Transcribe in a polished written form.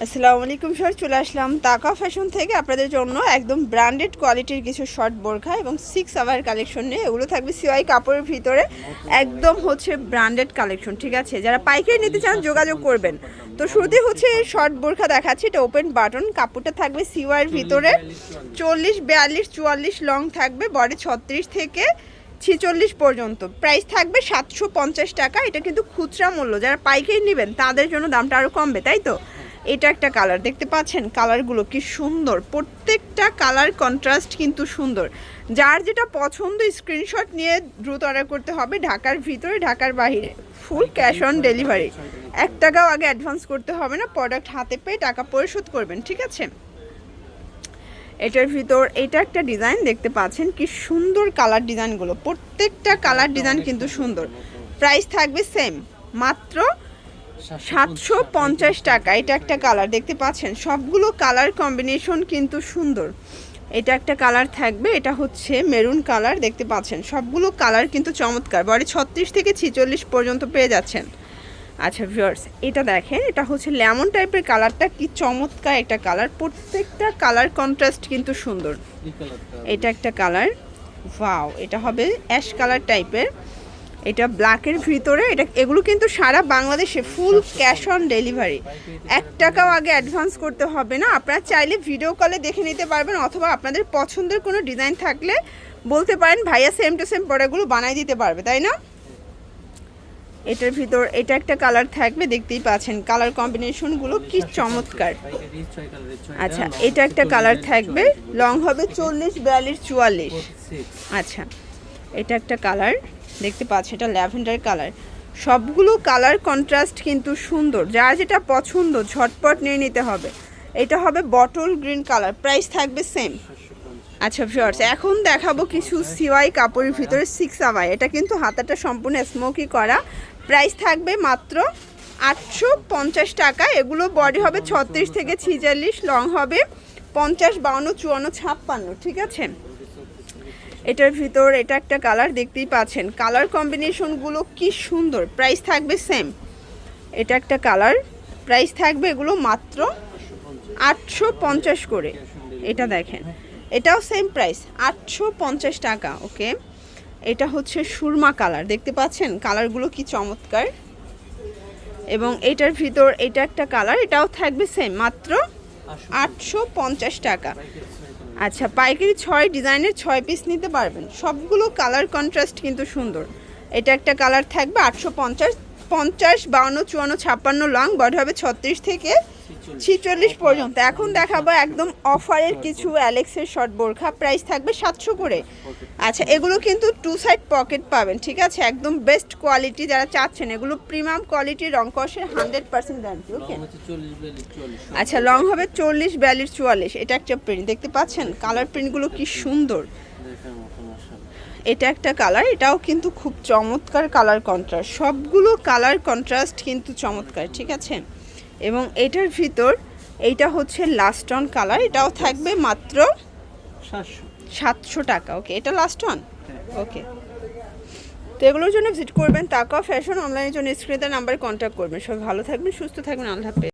আসসালামু আলাইকুম স্যার, চলে আসলাম তাকা ফ্যাশন থেকে আপনাদের জন্য একদম ব্র্যান্ডেড কোয়ালিটির কিছু শর্ট বোরখা এবং 6 আওয়ার কালেকশন নিয়ে। এগুলো থাকবে সিওয়াই কাপড়ের ভিতরে, একদম হচ্ছে ব্র্যান্ডেড কালেকশন। ঠিক আছে, যারা পাইকারি নিতে চান যোগাযোগ করবেন। তো শুরুতে হচ্ছে শর্ট বোরখা দেখাচ্ছি, এটা ওপেন বাটন, কাপড়টা থাকবে সিওয়াইয়ের ভিতরে 40, 42, 44 লং থাকবে, বডি 36 থেকে 46 পর্যন্ত। প্রাইস থাকবে 750 টাকা। এটা কিন্তু খুচরা মূল্য, যারা পাইকারি নেবেন তাদের জন্য দামটা আরও কমবে, তাই তো। এটা একটা কালার দেখতে পাচ্ছেন, কালারগুলো কি সুন্দর, প্রত্যেকটা কালার কন্ট্রাস্ট কিন্তু সুন্দর। যার যেটা পছন্দ স্ক্রিনশট নিয়ে দ্রুত অর্ডার করতে হবে। ঢাকার ভিতরে, ঢাকার বাইরে ফুল ক্যাশ অন ডেলিভারি, 1 টাকাও আগে অ্যাডভান্স করতে হবে না। প্রোডাক্ট হাতে পেয়ে টাকা পরিশোধ করবেন, ঠিক আছে। এটার ভিতর এটা একটা ডিজাইন দেখতে পাচ্ছেন, কি সুন্দর কালার ডিজাইনগুলো, প্রত্যেকটা কালার ডিজাইন কিন্তু সুন্দর। প্রাইস থাকবে সেম, মাত্র 750 টাকা। এটা একটা কালার দেখতে পাচ্ছেন, সবগুলো কালার কম্বিনেশন কিন্তু সুন্দর। এটা একটা কালার থাকবে, এটা হচ্ছে মেরুন কালার দেখতে পাচ্ছেন, সবগুলো কালার কিন্তু চমৎকার। বডি 36 থেকে 46 পর্যন্ত পেয়ে যাচ্ছেন। আচ্ছা ভিউয়ার্স, এটা দেখেন, এটা হচ্ছে লেমন টাইপের কালারটা, কি চমৎকার একটা কালার, প্রত্যেকটা কালার কন্ট্রাস্ট কিন্তু সুন্দর। এটা একটা কালার, ওয়াও, এটা হবে অ্যাশ কালার টাইপের, এটা ব্ল্যাকের ভিতরে। এগুলো কিন্তু সারা বাংলাদেশে ফুল ক্যাশ অন ডেলিভারি, 1 টাকাও আগে অ্যাডভান্স করতে হবে না। আপনারা চাইলে ভিডিও কলে দেখে নিতে পারবেন, অথবা আপনাদের পছন্দের কোনো ডিজাইন থাকলে বলতে পারেন, ভাইয়া সেম টু সেম প্রোডাক্টগুলো বানাই দিতে পারবে, তাই না। এটার ভিতর এটা একটা কালার থাকবে, দেখতেই পাচ্ছেন কালার কম্বিনেশনগুলো কি চমৎকার। আচ্ছা, এটা একটা কালার থাকবে, লং হবে 40, 42, 44। আচ্ছা, এটা একটা কালার দেখতে পাচ্ছেন, এটা ল্যাভেন্ডার কালার। সবগুলো কালার কন্ট্রাস্ট কিন্তু সুন্দর, যার যেটা পছন্দ ঝটপট নিয়ে নিতে হবে। এটা হবে বটল গ্রিন কালার, প্রাইস থাকবে সেম। আচ্ছা ভিউয়ার্স, এখন দেখাবো কিছু সিওয়াই কাপড়ের ভিতরে 6 আওয়ার। এটা কিন্তু হাতাটা সম্পূর্ণ স্মোকি করা, প্রাইস থাকবে মাত্র 850 টাকা। এগুলো বডি হবে 36 থেকে 46, লং হবে 50, 52, 54, 56, ঠিক আছে। এটার ভিতর এটা একটা কালার দেখতেই পাচ্ছেন, কালার কম্বিনেশনগুলো কি সুন্দর। প্রাইস থাকবে সেম। এটা একটা কালার, প্রাইস থাকবে এগুলো মাত্র 850 করে। এটা দেখেন, এটাও সেম প্রাইস, 850 টাকা। ওকে, এটা হচ্ছে সুরমা কালার দেখতে পাচ্ছেন, কালারগুলো কি চমৎকার। এবং এটার ভিতর এটা একটা কালার, এটাও থাকবে সেম, মাত্র 850 টাকা। আচ্ছা, পাইকারি 6 ডিজাইনের 6 পিস নিতে পারবেন, সবগুলো কালার কন্ট্রাস্ট কিন্তু সুন্দর। এটা একটা কালার থাকবে 850, 50, 52, 54, 56 লং, বডি হবে 36 থেকে 46 পর্যন্ত। এখন দেখাবো একদম অফারের কিছু অ্যালেক্সের শর্ট বোরখা, প্রাইস থাকবে 700 করে। আচ্ছা, এগুলো কিন্তু 2 সাইড পকেট পাবেন, ঠিক আছে, একদম বেস্ট কোয়ালিটি। যারা চাচ্ছেন এগুলো প্রিমিয়াম কোয়ালিটির, রং কষের 100% গ্যারান্টি। ওকে, আচ্ছা, লং হবে 40, 42, 44। এটা একটা প্রিন্ট দেখতে পাচ্ছেন, কালার প্রিন্টগুলো কি সুন্দর। এটা একটা কালার, এটাও কিন্তু খুব চমৎকার কালার কন্ট্রাস্ট, সবগুলো কালার কন্ট্রাস্ট কিন্তু চমৎকার, ঠিক আছে। এবং এটার ভিতর এইটা হচ্ছে লাস্ট অন কালার, এটাও থাকবে মাত্র 700 টাকা। ওকে, এটা লাস্ট অন। ওকে, তো এগুলোর জন্য ভিজিট করবেন তাকা ফ্যাশন, অনলাইনের জন্য স্ক্রিনে নাম্বারে কন্ট্যাক্ট করবেন। সবাই ভালো থাকবেন, সুস্থ থাকবেন, আল্লাহ হাফেজ।